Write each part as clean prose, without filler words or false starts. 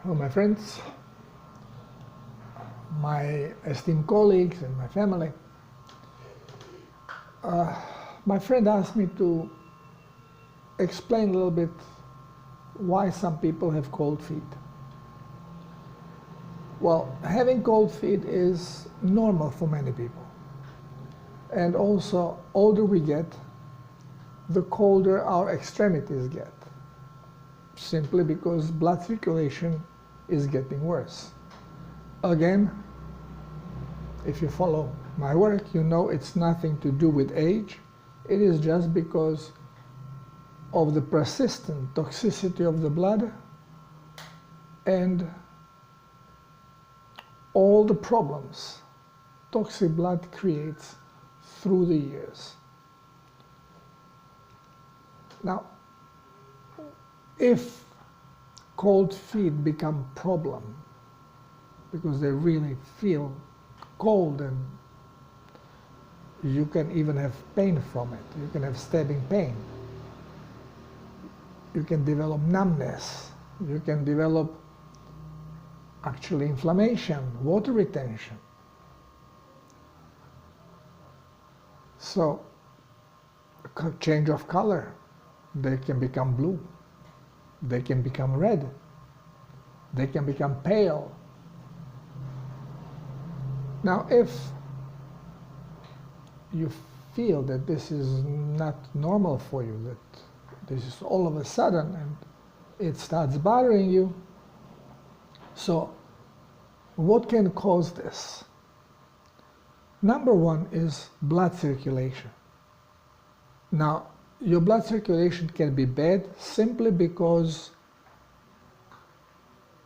Hello, my friends, my esteemed colleagues, and my family. My friend asked me to explain a little bit why some people have cold feet. Well, having cold feet is normal for many people. And also, older we get, the colder our extremities get, simply because blood circulation is getting worse. Again, if you follow my work, you know it's nothing to do with age. It is just because of the persistent toxicity of the blood and all the problems toxic blood creates through the years. Now, if cold feet become problem because they really feel cold and you can even have pain from it, you can have stabbing pain, you can develop numbness, you can develop actually inflammation, water retention. So, change of color, they can become blue, they can become red, they can become pale. Now, if you feel that this is not normal for you, that this is all of a sudden and it starts bothering you, so what can cause this? Number one is blood circulation. Now, your blood circulation can be bad simply because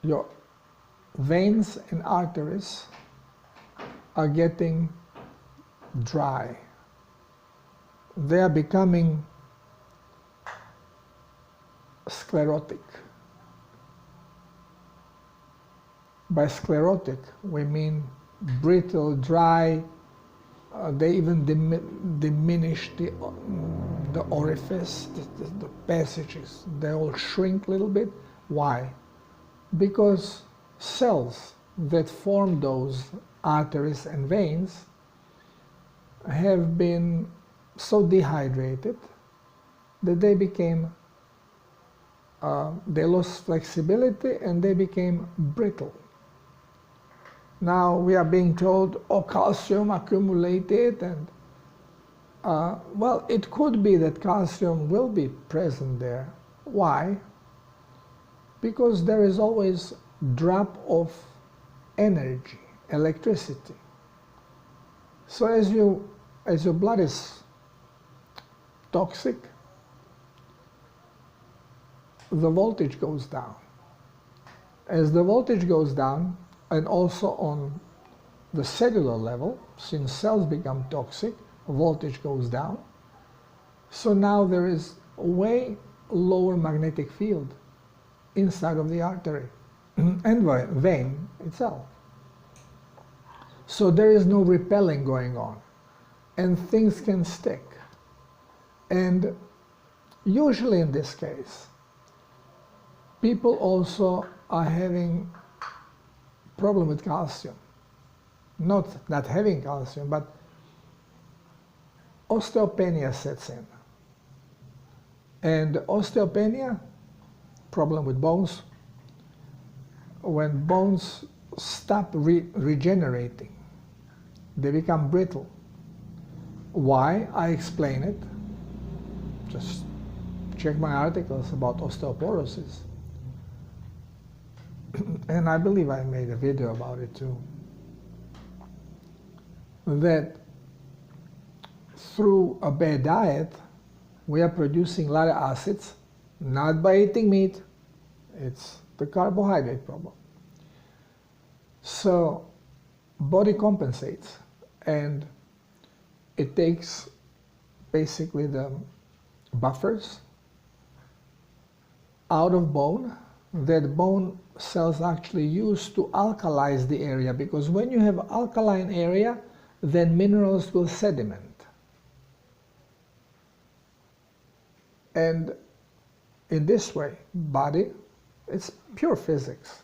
your veins and arteries are getting dry. They are becoming sclerotic. By sclerotic, we mean brittle, dry. They even diminish the orifice, the passages. They all shrink a little bit. Why? Because cells that form those arteries and veins have been so dehydrated that they became, they lost flexibility and they became brittle. Now we are being told, oh, calcium accumulated, and well, it could be that calcium will be present there. Why? Because there is always drop of energy, electricity. So as your blood is toxic, the voltage goes down. As the voltage goes down, and also on the cellular level, since cells become toxic, voltage goes down. So now there is a way lower magnetic field inside of the artery and vein itself. So there is no repelling going on, and things can stick. And usually in this case, people also are having problem with calcium. Not having calcium, but osteopenia sets in. And osteopenia, problem with bones, when bones stop regenerating, they become brittle. Why? I explain it. Just check my articles about osteoporosis. And I believe I made a video about it too. That through a bad diet, we are producing a lot of acids, not by eating meat, it's the carbohydrate problem. So body compensates, and it takes basically the buffers out of bone that bone cells actually use to alkalize the area, because when you have alkaline area, then minerals will sediment. And in this way, body, it's pure physics.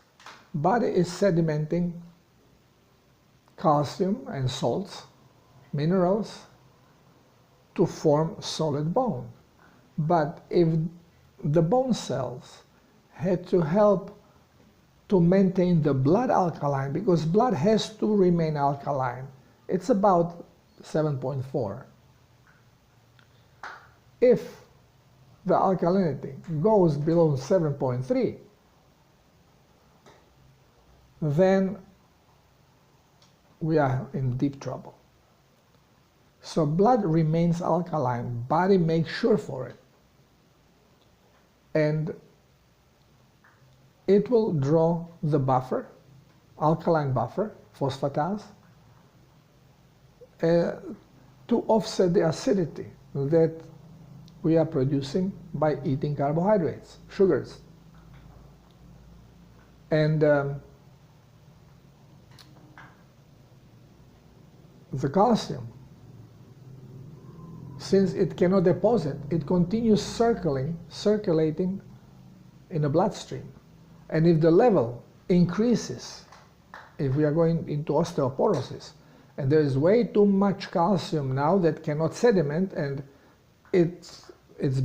Body is sedimenting calcium and salts, minerals, to form solid bone. But if the bone cells had to help to maintain the blood alkaline, because blood has to remain alkaline, it's about 7.4. If the alkalinity goes below 7.3, then we are in deep trouble. So blood remains alkaline, body makes sure for it. And it will draw the buffer, alkaline buffer, phosphatase, to offset the acidity that we are producing by eating carbohydrates, sugars. And the calcium, since it cannot deposit, it continues circulating in the bloodstream. And if the level increases, if we are going into osteoporosis, and there is way too much calcium now that cannot sediment, and it's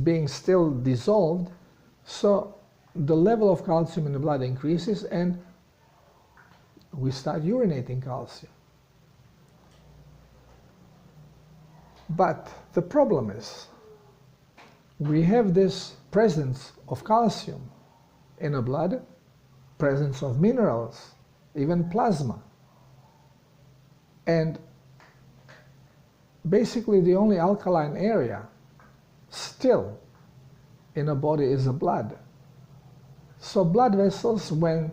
being still dissolved, so the level of calcium in the blood increases and we start urinating calcium. But the problem is, we have this presence of calcium in the blood, presence of minerals, even plasma. And basically the only alkaline area still in a body is the blood. So blood vessels, when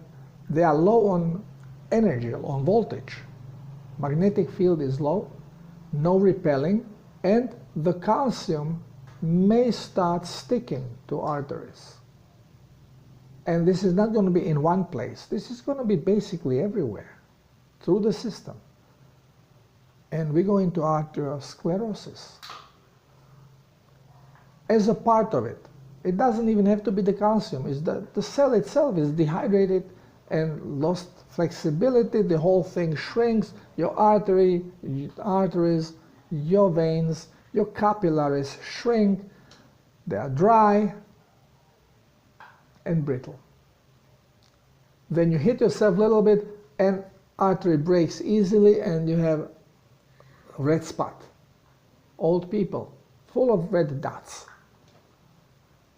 they are low on energy, on voltage, magnetic field is low, no repelling, and the calcium may start sticking to arteries. And this is not going to be in one place. This is going to be basically everywhere, through the system. And we go into arteriosclerosis. As a part of it, it doesn't even have to be the calcium. It's the cell itself is dehydrated and lost flexibility. The whole thing shrinks. Your arteries, your veins, your capillaries shrink. They are dry and brittle. Then you hit yourself a little bit and artery breaks easily and you have a red spot. Old people, full of red dots.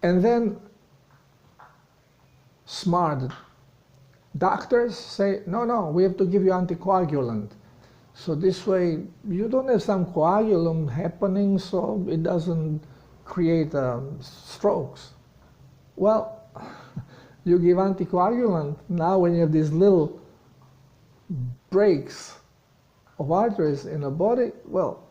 And then smart doctors say, no, we have to give you anticoagulant. So this way you don't have some coagulum happening, so it doesn't create strokes. Well, you give anticoagulant, now when you have these little breaks of arteries in the body, well,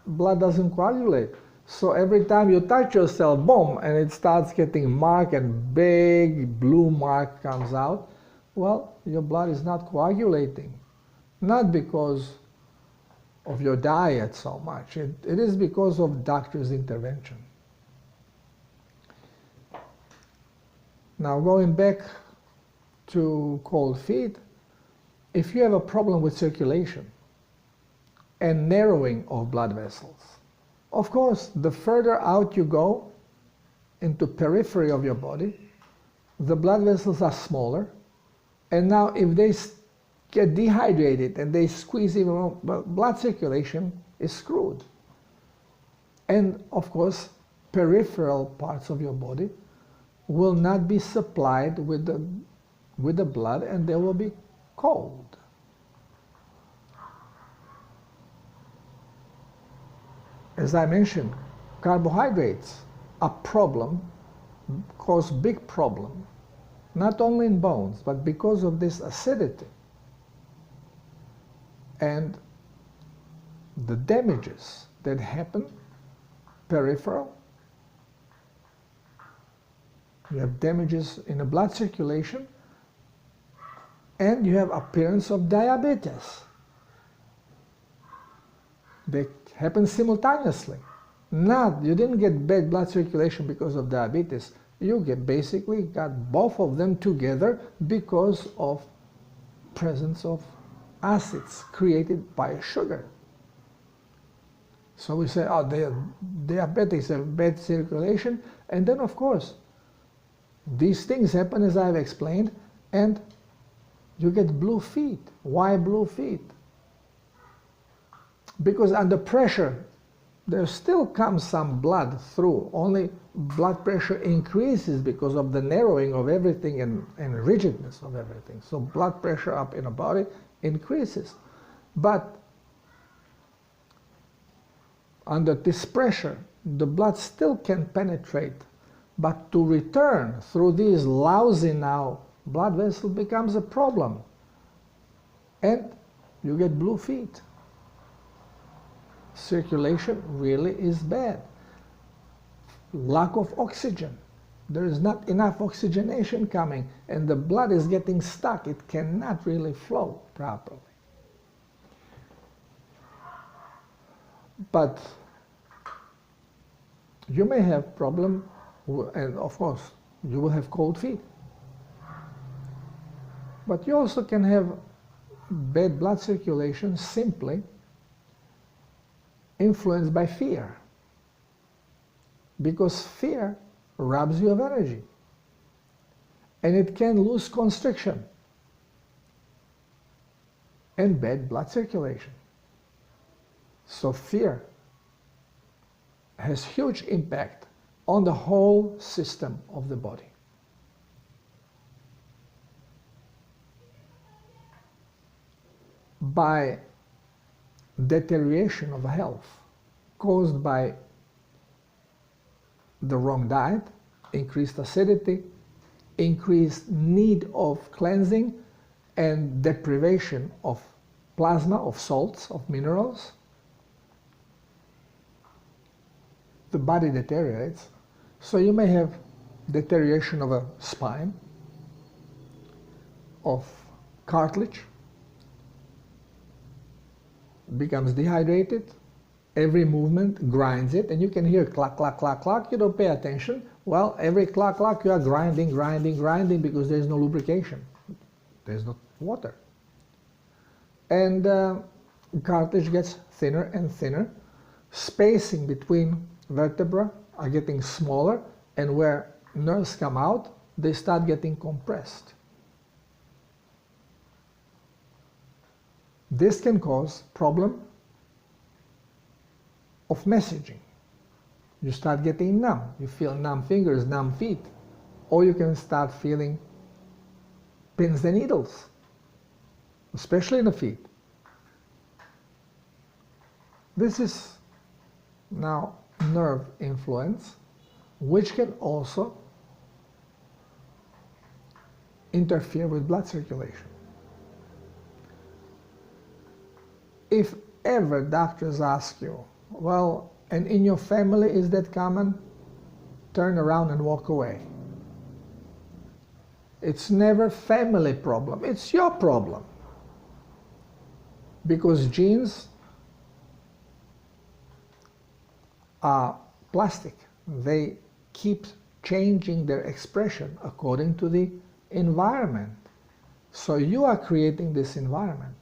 blood doesn't coagulate. So every time you touch yourself, boom, and it starts getting marked and big blue mark comes out, well, your blood is not coagulating. Not because of your diet so much. It is because of doctor's intervention. Now going back to cold feet, if you have a problem with circulation and narrowing of blood vessels, of course, the further out you go into periphery of your body, the blood vessels are smaller. And now if they get dehydrated and they squeeze even more, blood circulation is screwed. And of course, peripheral parts of your body will not be supplied with the blood and they will be cold. As I mentioned, carbohydrates are cause big problem, not only in bones, but because of this acidity. And the damages that happen peripheral, you have damages in the blood circulation, and you have appearance of diabetes. They happen simultaneously. You didn't get bad blood circulation because of diabetes. You basically got both of them together because of presence of acids created by sugar. So we say, oh, diabetics have bad circulation, and then of course these things happen as I've explained, and you get blue feet. Why blue feet? Because under pressure there still comes some blood through, only blood pressure increases because of the narrowing of everything and rigidness of everything. So blood pressure up in a body increases. But under this pressure, the blood still can penetrate, but to return through these lousy now blood vessels becomes a problem. And you get blue feet. Circulation really is bad. Lack of oxygen. There is not enough oxygenation coming, and the blood is getting stuck. It cannot really flow properly. But you may have problem, and of course you will have cold feet. But you also can have bad blood circulation simply influenced by fear, because fear robs you of energy and it can lose constriction and bad blood circulation. So fear has huge impact on the whole system of the body. By deterioration of health caused by the wrong diet, increased acidity, increased need of cleansing, and deprivation of plasma, of salts, of minerals, the body deteriorates. So you may have deterioration of a spine, of cartilage, becomes dehydrated, every movement grinds it, and you can hear clack, clack, clack, clack, you don't pay attention. Well, every clack, clack, you are grinding, grinding, grinding, because there is no lubrication. There is no water. And cartilage gets thinner and thinner. Spacing between vertebrae are getting smaller, and where nerves come out, they start getting compressed. This can cause problem of messaging. You start getting numb. You feel numb fingers, numb feet. Or you can start feeling pins and needles, especially in the feet. This is now nerve influence, which can also interfere with blood circulation. If ever doctors ask you, well, and in your family is that common? Turn around and walk away. It's never family problem, it's your problem. Because genes are plastic. They keep changing their expression according to the environment. So you are creating this environment.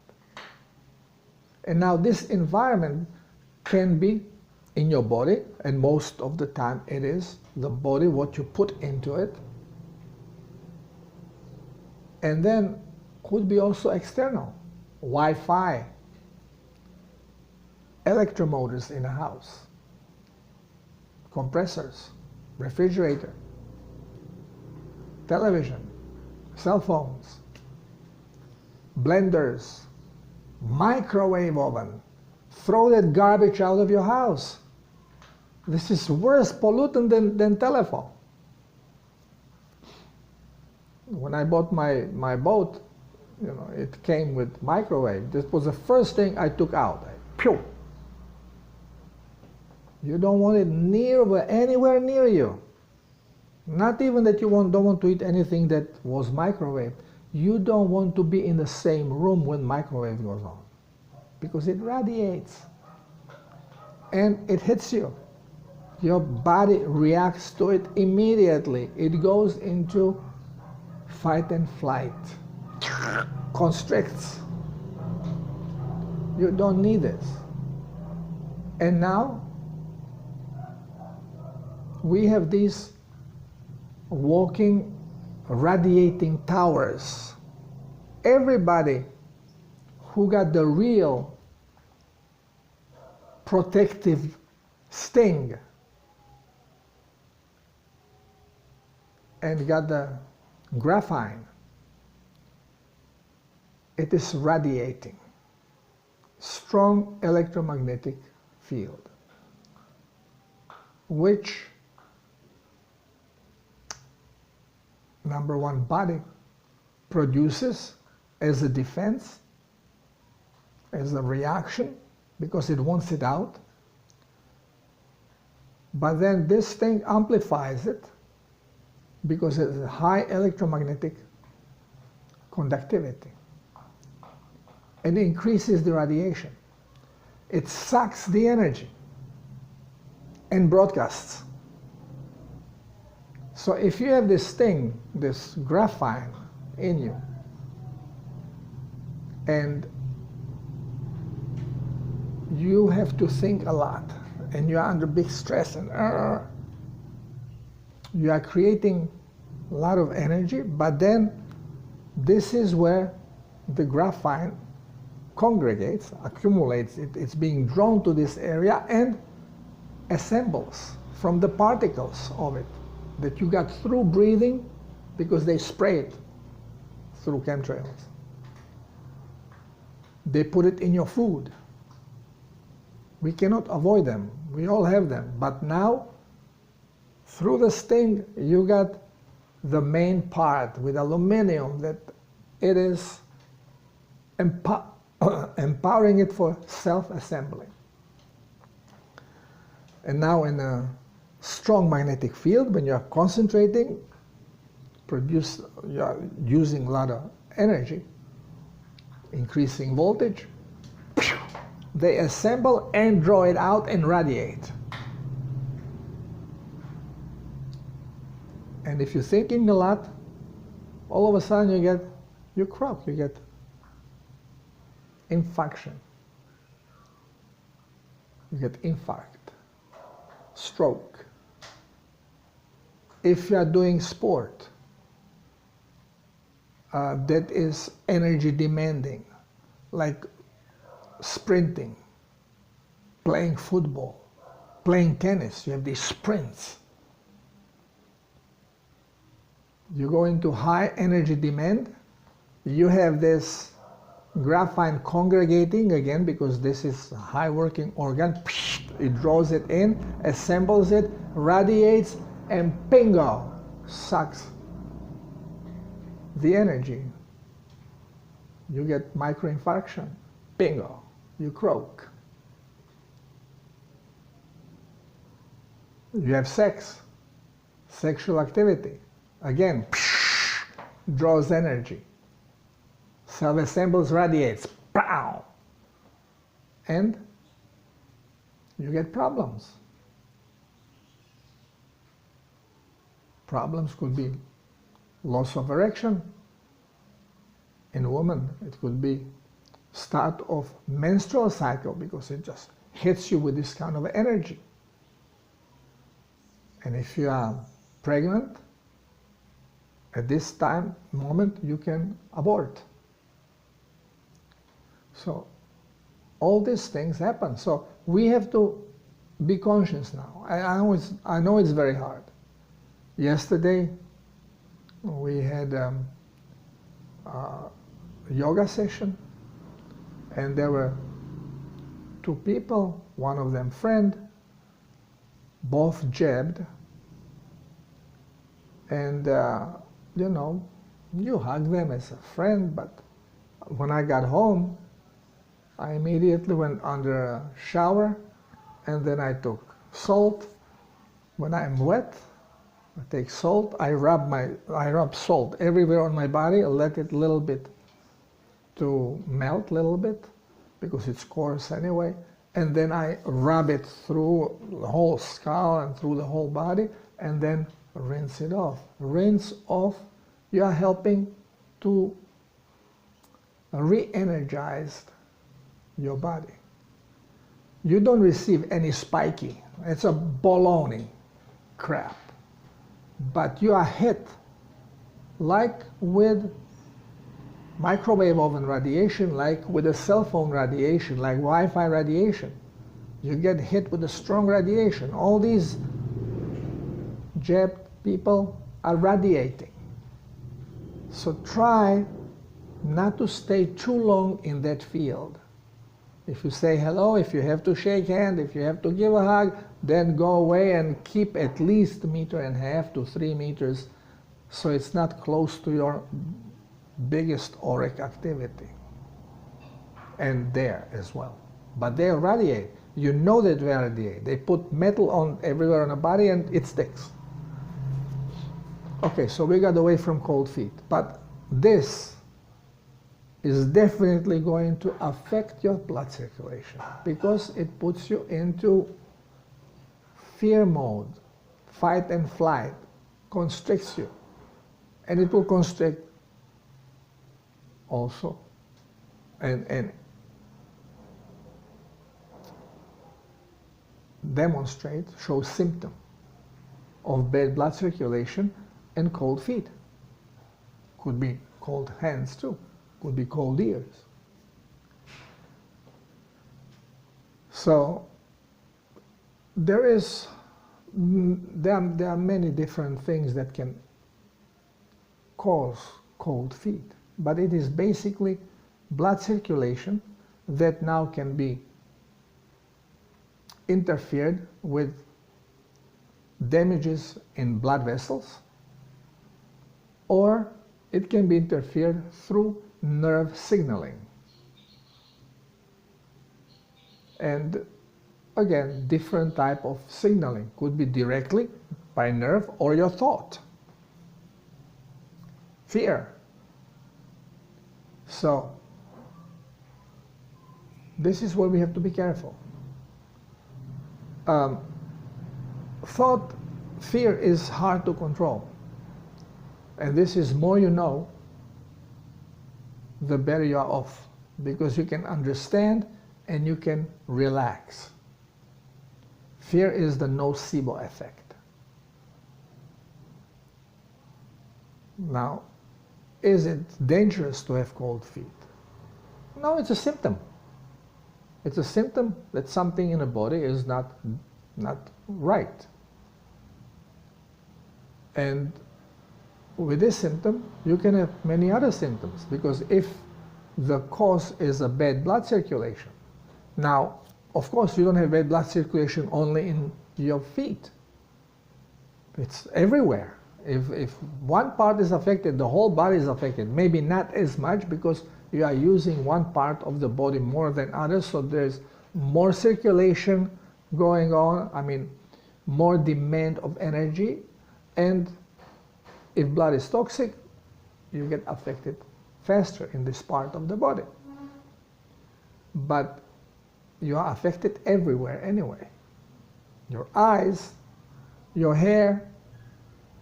And now this environment can be in your body, and most of the time it is the body, what you put into it. And then could be also external, Wi-Fi, electromotors in a house, compressors, refrigerator, television, cell phones, blenders, microwave oven. Throw that garbage out of your house. This is worse pollutant than telephone. When I bought my boat, it came with microwave. This was the first thing I took out. Pew! You don't want it anywhere near you. Not even that you don't want to eat anything that was microwaved. You don't want to be in the same room when microwave goes on, because it radiates and it hits you. Your body reacts to it immediately. It goes into fight and flight. constricts. You don't need this. And now we have these walking, radiating towers. Everybody who got the real protective sting and got the graphene, it is radiating. Strong electromagnetic field, which number one, body produces as a defense, as a reaction, because it wants it out. But then this thing amplifies it because it has high electromagnetic conductivity and increases the radiation. It sucks the energy and broadcasts. So if you have this thing, this graphene in you, and you have to think a lot, and you're under big stress, and you are creating a lot of energy, but then this is where the graphene congregates, accumulates, it's being drawn to this area and assembles from the particles of it that you got through breathing, because they spray it through chemtrails. They put it in your food. We cannot avoid them. We all have them. But now, through the sting, you got the main part with aluminum that it is empowering it for self-assembly. And now in a strong magnetic field, when you're concentrating, you're using a lot of energy, increasing voltage, they assemble and draw it out and radiate. And if you're thinking a lot, all of a sudden you croak, you get infarction, you get infarct, stroke. If you are doing sport that is energy demanding, like sprinting, playing football, playing tennis, you have these sprints. You go into high energy demand, you have this graphene congregating again, because this is a high working organ, it draws it in, assembles it, radiates, and bingo, sucks the energy. You get microinfarction, bingo, you croak. You have sex, sexual activity, again, draws energy, self-assembles, radiates, pow, and you get problems. Problems could be loss of erection. In women, it could be start of menstrual cycle, because it just hits you with this kind of energy. And if you are pregnant, at this moment, you can abort. So all these things happen. So we have to be conscious now. I know it's very hard. Yesterday, we had a yoga session, and there were two people, one of them friend, both jabbed, and you hug them as a friend, but when I got home, I immediately went under a shower, and then I took salt. When I'm wet, I take salt, I rub salt everywhere on my body, I let it a little bit to melt a little bit, because it's coarse anyway, and then I rub it through the whole skull and through the whole body, and then rinse it off. Rinse off, you are helping to re-energized your body. You don't receive any spiky. It's a baloney crap. But you are hit like with microwave oven radiation, like with a cell phone radiation, like Wi-Fi radiation. You get hit with a strong radiation. All these jabbed people are radiating. So try not to stay too long in that field. If you say hello, if you have to shake hand, if you have to give a hug, then go away and keep at least 1.5 meters to 3 meters so it's not close to your biggest auric activity. And there as well. But they radiate. You know that they radiate. They put metal on everywhere on the body and it sticks. Okay, so we got away from cold feet. But this is definitely going to affect your blood circulation because it puts you into fear mode, fight and flight, constricts you. And it will constrict also and demonstrate, show symptom of bad blood circulation and cold feet. Could be cold hands too. Could be cold ears. So there are many different things that can cause cold feet, but it is basically blood circulation that now can be interfered with damages in blood vessels, or it can be interfered through nerve signaling. And again, different type of signaling could be directly by nerve or your thought. Fear. So this is where we have to be careful. Thought, fear is hard to control. And this is more you know, the better you are off, because you can understand and you can relax. Fear is the nocebo effect. Now, is it dangerous to have cold feet? No, it's a symptom. It's a symptom that something in the body is not right. And with this symptom, you can have many other symptoms, because if the cause is a bad blood circulation, now, of course, you don't have bad blood circulation only in your feet. It's everywhere. If one part is affected, the whole body is affected. Maybe not as much because you are using one part of the body more than others, so there's more circulation going on, more demand of energy, and if blood is toxic, you get affected faster in this part of the body. But you are affected everywhere anyway. Your eyes, your hair,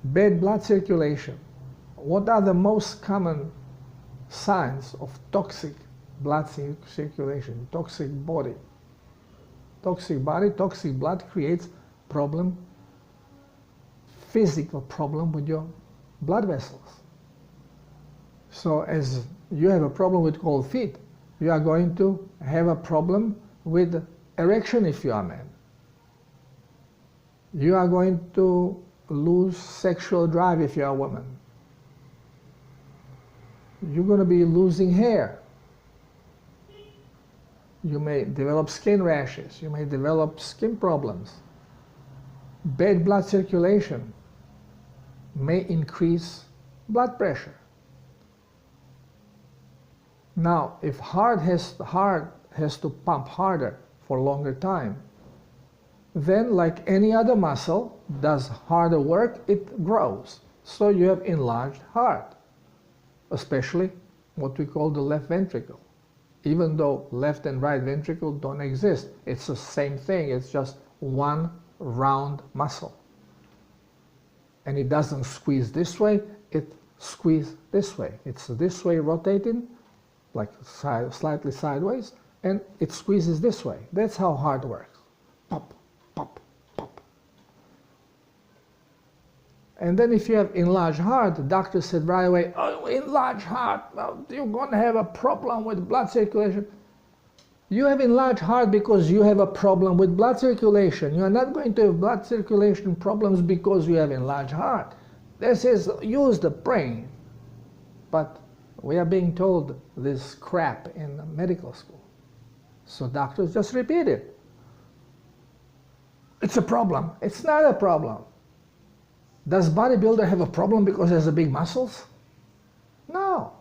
bad blood circulation. What are the most common signs of toxic blood circulation, toxic body? Toxic body, toxic blood creates problem, physical problem with your blood vessels. So as you have a problem with cold feet, you are going to have a problem with erection if you are a man. You are going to lose sexual drive if you are a woman. You're going to be losing hair. You may develop skin rashes. You may develop skin problems. Bad blood circulation may increase blood pressure. Now, if heart has to pump harder for a longer time, then like any other muscle does harder work, it grows. So you have enlarged heart, especially what we call the left ventricle. Even though left and right ventricle don't exist, it's the same thing, it's just one round muscle. And it doesn't squeeze this way, it squeezes this way. It's this way rotating, like slightly sideways, and it squeezes this way. That's how heart works. Pop, pop, pop. And then if you have enlarged heart, the doctor said right away, oh, enlarged heart, well, you're going to have a problem with blood circulation. You have enlarged heart because you have a problem with blood circulation. You are not going to have blood circulation problems because you have enlarged heart. This is use the brain. But we are being told this crap in medical school. So doctors just repeat it. It's a problem. It's not a problem. Does bodybuilder have a problem because he has a big muscles? No.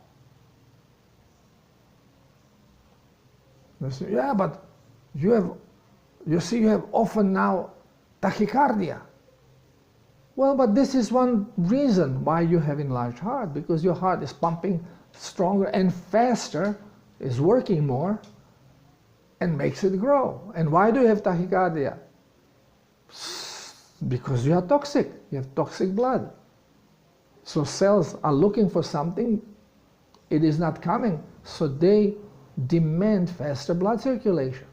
They say, yeah, but you have often now tachycardia. Well, but this is one reason why you have enlarged heart, because your heart is pumping stronger and faster, is working more, and makes it grow. And why do you have tachycardia? Because you are toxic. You have toxic blood. So cells are looking for something. It is not coming. So they demand faster blood circulation.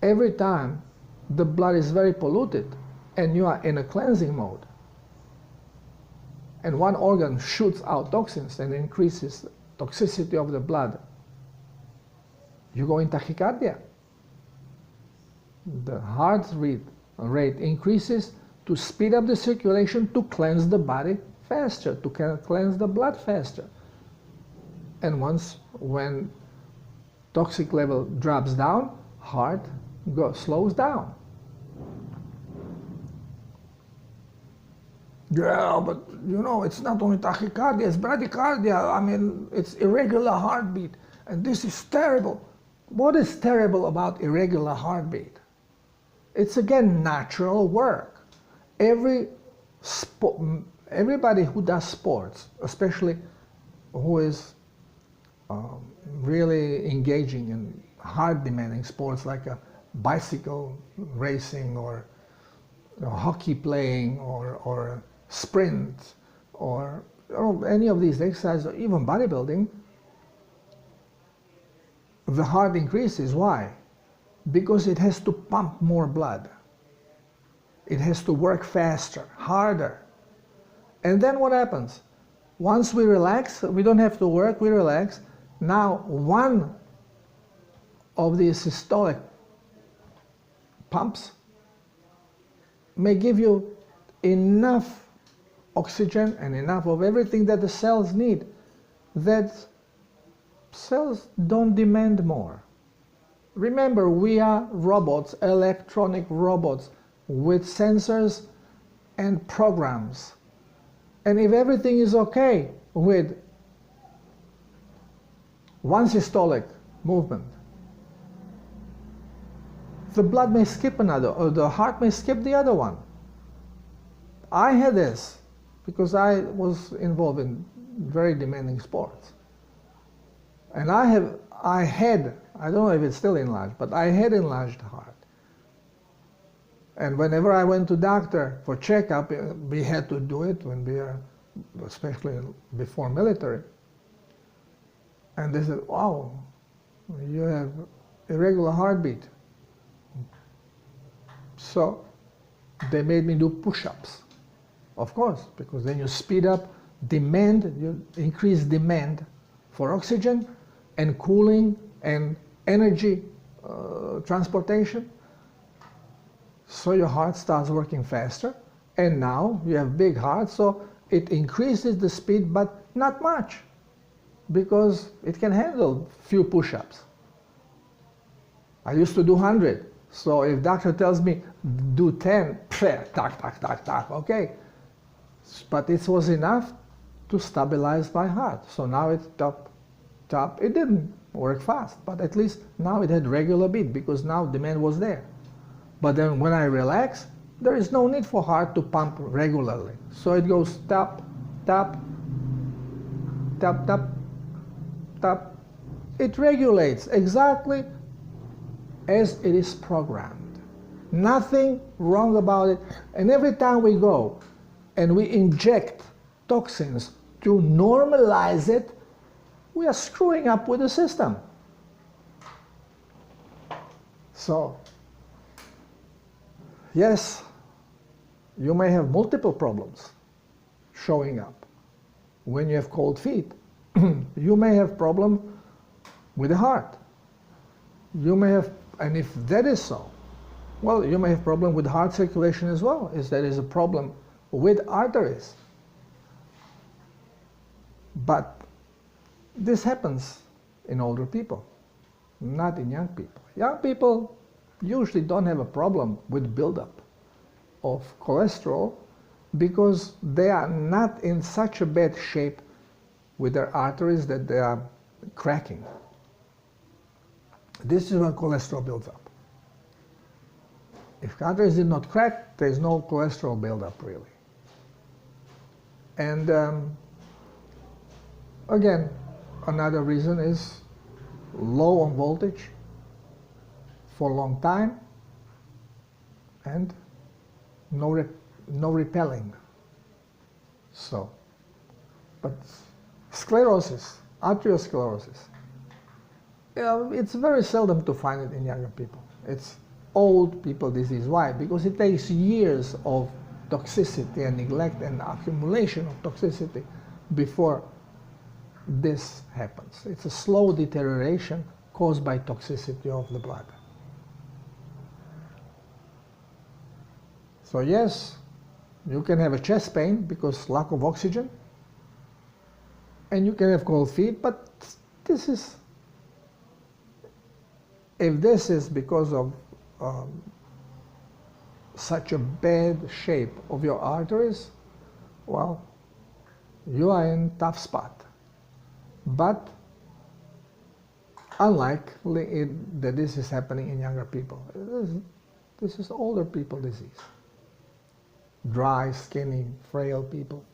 Every time the blood is very polluted and you are in a cleansing mode, and one organ shoots out toxins and increases the toxicity of the blood, you go in tachycardia. The heart rate increases to speed up the circulation, to cleanse the body faster, to cleanse the blood faster. And when toxic level drops down, heart slows down. Yeah, but you know, it's not only tachycardia, it's bradycardia. I mean, it's irregular heartbeat. And this is terrible. What is terrible about irregular heartbeat? It's again natural work. Everybody who does sports, especially who is really engaging in hard demanding sports like a bicycle racing or hockey playing or sprint or any of these exercises, or even bodybuilding, the heart increases. Why? Because it has to pump more blood. It has to work faster, harder. And then what happens? Once we relax, we don't have to work, we relax. Now one of these systolic pumps may give you enough oxygen and enough of everything that the cells need, that cells don't demand more. Remember, we are robots, electronic robots with sensors and programs. And if everything is okay with one systolic movement, the blood may skip another, or the heart may skip the other one. I had this because I was involved in very demanding sports. And I don't know if it's still enlarged, but I had enlarged heart. And whenever I went to doctor for checkup, we had to do it when we are, especially before military. And they said, wow, you have irregular heartbeat. So they made me do push-ups, of course, because then you speed up demand, you increase demand for oxygen and cooling and energy transportation. So your heart starts working faster, and now you have big heart, so it increases the speed, but not much, because it can handle few push-ups. I used to do 100, so if doctor tells me do 10, tak, okay. But it was enough to stabilize my heart. So now it's top. It didn't work fast, but at least now it had regular beat, because now demand was there. But then when I relax, there is no need for heart to pump regularly. So it goes tap, tap, tap, tap, tap. It regulates exactly as it is programmed. Nothing wrong about it. And every time we go and we inject toxins to normalize it, we are screwing up with the system. So, yes, you may have multiple problems showing up. When you have cold feet, you may have problem with the heart. You may have, and if that is so, well, you may have problem with heart circulation as well, if there is a problem with arteries. But this happens in older people, not in young people. Young people usually don't have a problem with buildup of cholesterol because they are not in such a bad shape with their arteries that they are cracking. This is when cholesterol builds up. If arteries did not crack, there is no cholesterol buildup really. And again, another reason is low on voltage for a long time and no repelling. So, but sclerosis, arteriosclerosis, it's very seldom to find it in younger people. It's old people disease. Why? Because it takes years of toxicity and neglect and accumulation of toxicity before this happens. It's a slow deterioration caused by toxicity of the blood. So yes, you can have a chest pain because lack of oxygen, and you can have cold feet, but this is, if this is because of such a bad shape of your arteries, well, you are in a tough spot. But unlikely that this is happening in younger people. This is older people disease. Dry, skinny, frail people.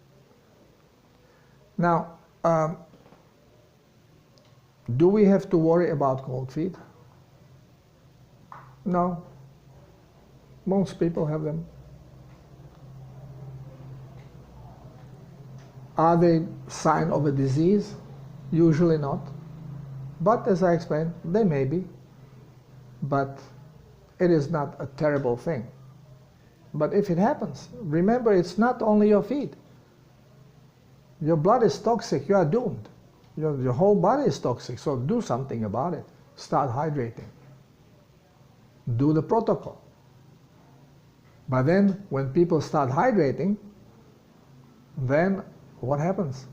Now, do we have to worry about cold feet? No. Most people have them. Are they sign of a disease? Usually not. But as I explained, they may be. But it is not a terrible thing. But if it happens, remember it's not only your feet. Your blood is toxic, you are doomed. Your whole body is toxic, so do something about it. Start hydrating. Do the protocol. But then when people start hydrating, then what happens?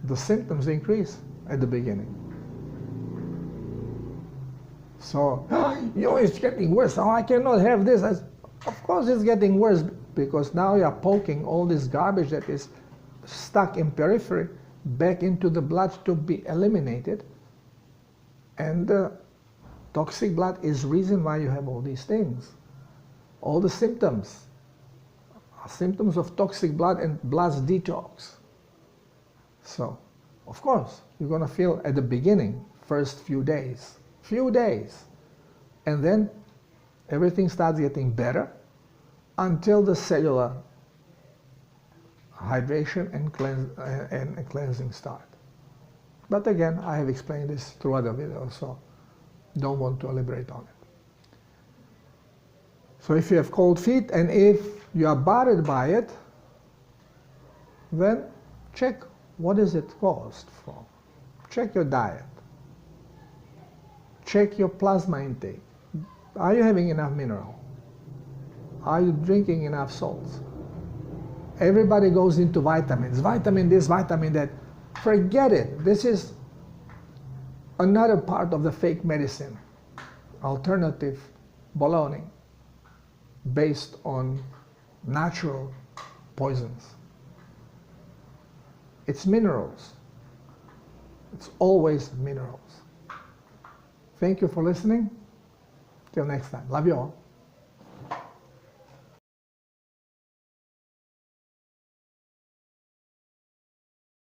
The symptoms increase at the beginning. So, it's getting worse. Oh, I cannot have this. Of course it's getting worse because now you are poking all this garbage that is stuck in periphery back into the blood to be eliminated. And toxic blood is the reason why you have all these things. All the symptoms are symptoms of toxic blood and blood detox. So, of course, you're going to feel at the beginning, first few days, and then everything starts getting better until the cellular hydration and cleansing start. But again, I have explained this through other videos, so don't want to elaborate on it. So if you have cold feet and if you are bothered by it, then check what is it caused from. Check your diet. Check your plasma intake. Are you having enough mineral? Are you drinking enough salts? Everybody goes into vitamins. Vitamin this, vitamin that. Forget it. This is another part of the fake medicine. Alternative baloney based on natural poisons. It's minerals. It's always minerals. Thank you for listening. Till next time. Love you all.